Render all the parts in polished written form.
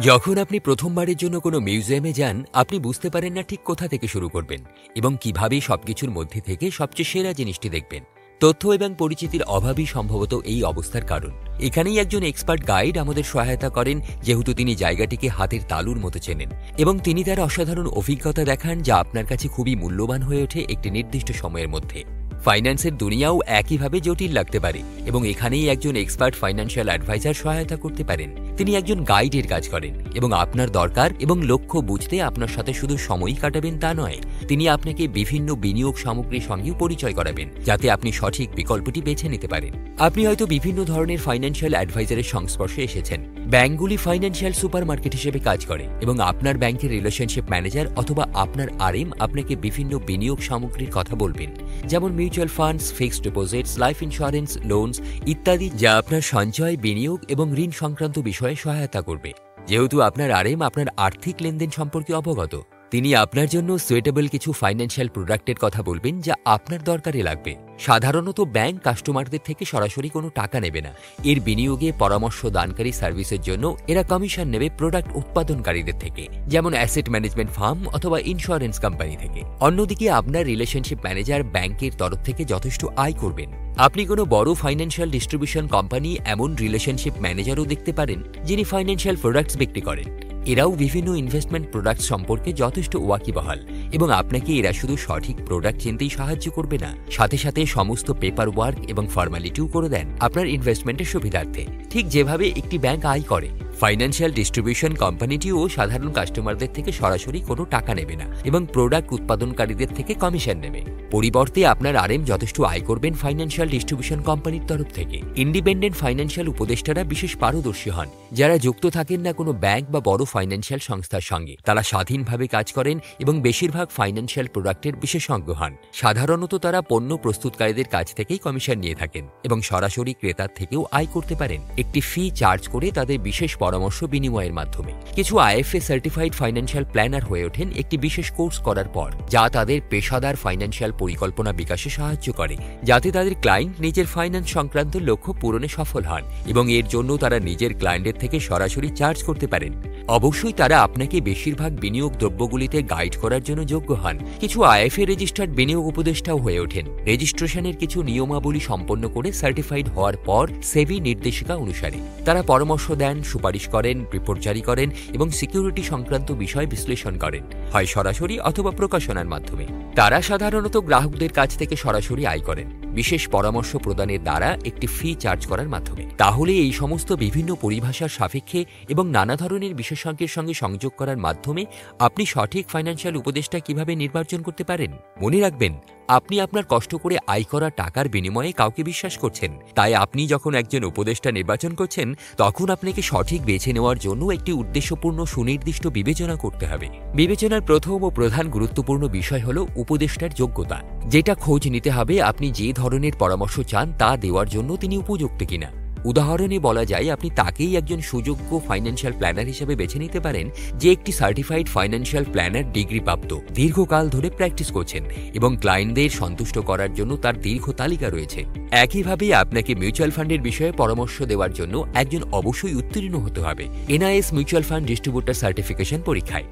যখন আপনি প্রথমবারের জন্য কোনো মিউজিয়ামে যান, আপনি বুঝতে পারেন না ঠিক কোথা থেকে শুরু করবেন এবং কিভাবে সবকিছুর মধ্যে থেকে সবচেয়ে সেরা জিনিসটি দেখবেন। তথ্য এবং পরিচিতির অভাবই সম্ভবত এই অবস্থার কারণ। এখানেই একজন এক্সপার্ট গাইড আমাদের সহায়তা করেন, যেহেতু তিনি জায়গাটিকে হাতের তালুর মতো চেনেন এবং তিনি তার অসাধারণ অভিজ্ঞতা দেখান, যা আপনার কাছে খুবই মূল্যবান হয়ে ওঠে একটি নির্দিষ্ট সময়ের মধ্যে। ফাইন্যান্সের দুনিয়াও একইভাবে জটিল লাগতে পারে এবং এখানেই একজন এক্সপার্ট ফাইন্যান্সিয়াল অ্যাডভাইজার সহায়তা করতে পারেন। তিনি একজন গাইডের কাজ করেন এবং আপনার দরকার এবং লক্ষ্য বুঝতে আপনার সাথে শুধু সময়ই কাটাবেন তা নয়, তিনি আপনাকে বিভিন্ন বিনিয়োগ সামগ্রীর সঙ্গেও পরিচয় করাবেন, যাতে আপনি সঠিক বিকল্পটি বেছে নিতে পারেন। আপনি হয়তো বিভিন্ন ধরনের ফাইন্যান্সিয়াল অ্যাডভাইজারের সংস্পর্শে এসেছেন। ব্যাংকগুলি ফাইন্যান্সিয়াল সুপারমার্কেট হিসেবে কাজ করে এবং আপনার ব্যাংকের রিলেশনশিপ ম্যানেজার অথবা আপনার আরএম আপনাকে বিভিন্ন বিনিয়োগ সামগ্রীর কথা বলবেন, যেমন mutual funds, fixed deposits, life insurance, loans ইত্যাদি, যা আপনার সঞ্চয়, বিনিয়োগ এবং ঋণ সংক্রান্ত বিষয়ে সহায়তা করবে। যেহেতু আপনার আরএম আপনার আর্থিক লেনদেন সম্পর্কে অবগত, তিনি আপনার জন্য সুইটেবল কিছু ফাইন্যান্সিয়াল প্রোডাক্টের কথা বলবেন যা আপনার দরকারে লাগবে। সাধারণত ব্যাংক কাস্টমারদের থেকে সরাসরি কোনো টাকা নেবে না। এর বিনিয়োগে পরামর্শ দানকারী সার্ভিসের জন্য এরা কমিশন নেবে প্রোডাক্ট উৎপাদনকারীদের থেকে, যেমন অ্যাসেট ম্যানেজমেন্ট ফার্ম অথবা ইন্স্যুরেন্স কোম্পানি থেকে। অন্যদিকে আপনার রিলেশনশিপ ম্যানেজার ব্যাংকের তরফ থেকে যথেষ্ট আয় করবেন। আপনি কোনো বড় ফাইন্যান্সিয়াল ডিস্ট্রিবিউশন কোম্পানি এমন রিলেশনশিপ ম্যানেজারও দেখতে পারেন, যিনি ফাইন্যান্সিয়াল প্রোডাক্টস বিক্রি করেন। এরাও বিভিন্ন ইনভেস্টমেন্ট প্রোডাক্ট সম্পর্কে যথেষ্ট ওয়াকিবহাল এবং আপনাকে এরা শুধু সঠিক প্রোডাক্ট চিনতেই সাহায্য করবে না, সাথে সাথে সমস্ত পেপার ওয়ার্ক এবং ফর্মালিটিও করে দেন আপনার ইনভেস্টমেন্টের সুবিধার্থে। ঠিক যেভাবে একটি ব্যাংক আয় করে, ফাইন্যান্সিয়াল ডিস্ট্রিবিউশন কোম্পানিটিও সাধারণ কাস্টমারদের থেকে সরাসরি কোনো টাকা নেবে না এবং প্রোডাক্ট উৎপাদনকারীদের থেকে কমিশন নেবে। পরিবর্তে আপনার আরএম যথেষ্ট আয় করবেন ফাইন্যান্সিয়াল ডিস্ট্রিবিউশন কোম্পানির তরফ থেকে। ইন্ডিপেন্ডেন্ট ফাইন্যান্সিয়াল উপদেষ্টারা বিশেষ পারদর্শী হন, যারা যুক্ত থাকেন না কোনো ব্যাংক বা বড় ফাইন্যান্সিয়াল সংস্থার সঙ্গে। তারা স্বাধীনভাবে কাজ করেন এবং বেশিরভাগ ফাইন্যান্সিয়াল প্রোডাক্টের বিশেষজ্ঞ হন। সাধারণত তারা পণ্য প্রস্তুতকারীদের কাছ থেকেই কমিশন নিয়ে থাকেন এবং সরাসরি ক্রেতার থেকেও আয় করতে পারেন, একটি ফি চার্জ করে তাদের বিশেষ পরামর্শ বিনিময়ের মাধ্যমে। কিছু আইএফএ সার্টিফাইড ফাইন্যান্সিয়াল প্ল্যানার হয়ে ওঠেন একটি বিশেষ কোর্স করার পর, যা তাদের পেশাদার ফাইন্যান্সিয়াল পরিকল্পনা বিকাশে সাহায্য করে, যাতে তাদের ক্লায়েন্ট নিজের ফাইন্যান্স সংক্রান্ত লক্ষ্য পূরণে সফল হন এবং এর জন্য তারা নিজের ক্লায়েন্টের থেকে সরাসরি চার্জ করতে পারেন। অবশ্যই তারা আপনাকে বেশিরভাগ বিনিয়োগ দ্রব্যগুলিতে গাইড করার জন্য যোগ্য হন। কিছু আইএফএ রেজিস্টার্ড বিনিয়োগ উপদেষ্টাও হয়ে ওঠেন। রেজিস্ট্রেশনের কিছু নিয়মাবলী সম্পন্ন করে সার্টিফাইড হওয়ার পর সেবি নির্দেশিকা অনুসারে তারা পরামর্শ দেন, সুপারিশ করেন, রিপোর্ট জারি করেন এবং সিকিউরিটি সংক্রান্ত বিষয় বিশ্লেষণ করেন, হয় সরাসরি অথবা প্রকাশনার মাধ্যমে। তারা সাধারণত গ্রাহকদের কাছ থেকে সরাসরি আয় করেন, বিশেষ পরামর্শ প্রদানের দ্বারা একটি ফি চার্জ করার মাধ্যমে। তাহলে এই সমস্ত বিভিন্ন পরিভাষার সাপেক্ষে এবং নানা ধরনের বিশেষজ্ঞের সঙ্গে সংযোগ করার মাধ্যমে আপনি সঠিক ফাইন্যান্সিয়াল উপদেষ্টা কিভাবে নির্বাচন করতে পারেন। মনে রাখবেন, আপনি আপনার কষ্ট করে আয় করা টাকার বিনিময়ে কাউকে বিশ্বাস করছেন। তাই আপনি যখন একজন উপদেষ্টা নির্বাচন করছেন, তখন আপনাকে সঠিক বেছে নেওয়ার জন্য একটি উদ্দেশ্যপূর্ণ সুনির্দিষ্ট বিবেচনা করতে হবে। বিবেচনার প্রথম ও প্রধান গুরুত্বপূর্ণ বিষয় হল উপদেষ্টার যোগ্যতা, যেটা খোঁজ নিতে হবে আপনি যে ধরনের পরামর্শ চান তা দেওয়ার জন্য তিনি উপযুক্ত কিনা। উদাহরণে বলা যায়, আপনি তাকেই একজন সুযোগ্য ফাইন্যান্সিয়াল প্ল্যানার হিসেবে বেছে নিতে পারেন, যে একটি সার্টিফাইড ফাইন্যান্সিয়াল প্ল্যানার ডিগ্রি প্রাপ্ত, দীর্ঘকাল ধরে প্র্যাকটিস করছেন এবং ক্লায়েন্টদের সন্তুষ্ট করার জন্য তার দীর্ঘ তালিকা রয়েছে। একইভাবে আপনাকে মিউচুয়াল ফান্ডের বিষয়ে পরামর্শ দেওয়ার জন্য একজন অবশ্যই উত্তীর্ণ হতে হবে NIS mutual fund distributor certification পরীক্ষায়।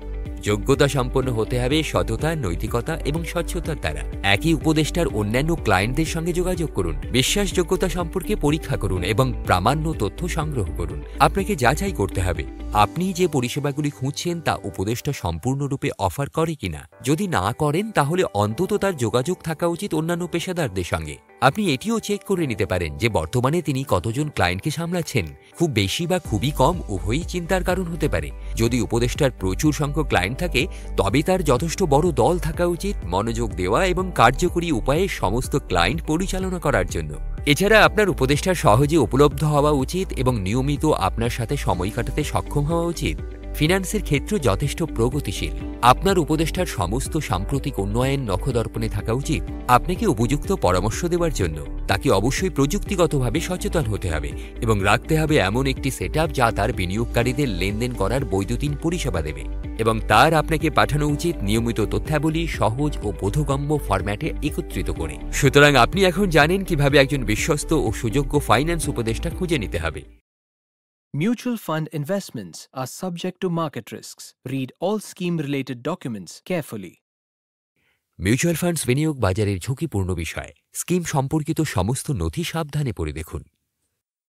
যোগ্যতা সম্পন্ন হতে হবে সততা, নৈতিকতা এবং স্বচ্ছতার দ্বারা। একই উপদেষ্টার অন্যান্য ক্লায়েন্টদের সঙ্গে যোগাযোগ করুন, বিশ্বাসযোগ্যতা সম্পর্কে পরীক্ষা করুন এবং প্রামাণ্য তথ্য সংগ্রহ করুন। আপনাকে যাচাই করতে হবে আপনি যে পরিষেবাগুলি খুঁজছেন তা উপদেষ্টা সম্পূর্ণরূপে অফার করে কিনা। যদি না করেন, তাহলে অন্তত তার যোগাযোগ থাকা উচিত অন্যান্য পেশাদারদের সঙ্গে। আপনি এটিও চেক করে নিতে পারেন যে বর্তমানে তিনি কতজন ক্লায়েন্টকে সামলাচ্ছেন। খুব বেশি বা খুবই কম উভয়ই চিন্তার কারণ হতে পারে। যদি উপদেষ্টার প্রচুর সংখ্যক ক্লায়েন্ট থাকে, তবে তার যথেষ্ট বড় দল থাকা উচিত মনোযোগ দেওয়া এবং কার্যকরী উপায়ে সমস্ত ক্লায়েন্ট পরিচালনা করার জন্য। এছাড়া আপনার উপদেষ্টার সহজে উপলব্ধ হওয়া উচিত এবং নিয়মিত আপনার সাথে সময় কাটাতে সক্ষম হওয়া উচিত। ফিন্যান্সের ক্ষেত্র যথেষ্ট প্রগতিশীল। আপনার উপদেষ্টার সমস্ত সাম্প্রতিক উন্নয়ন নখদর্পণে থাকা উচিত। আপনাকে উপযুক্ত পরামর্শ দেওয়ার জন্য তাকে অবশ্যই প্রযুক্তিগতভাবে সচেতন হতে হবে এবং রাখতে হবে এমন একটি সেটআপ যা তার বিনিয়োগকারীদের লেনদেন করার বৈদ্যুতিন পরিষেবা দেবে এবং তার আপনাকে পাঠানো উচিত নিয়মিত তথ্যাবলী সহজ ও বোধগম্য ফরম্যাটে একত্রিত করে। সুতরাং আপনি এখন জানেন কিভাবে একজন বিশ্বস্ত ও সুযোগ্য ফাইন্যান্স উপদেষ্টা খুঁজে নিতে হবে। Mutual fund investments are subject to market risks. Read all scheme-related documents carefully. Mutual funds বিনিয়োগ বাজারের ঝুঁকিপূর্ণ বিষয়। স্কিম সম্পর্কিত সমস্ত নথি সাবধানে পড়ে দেখুন।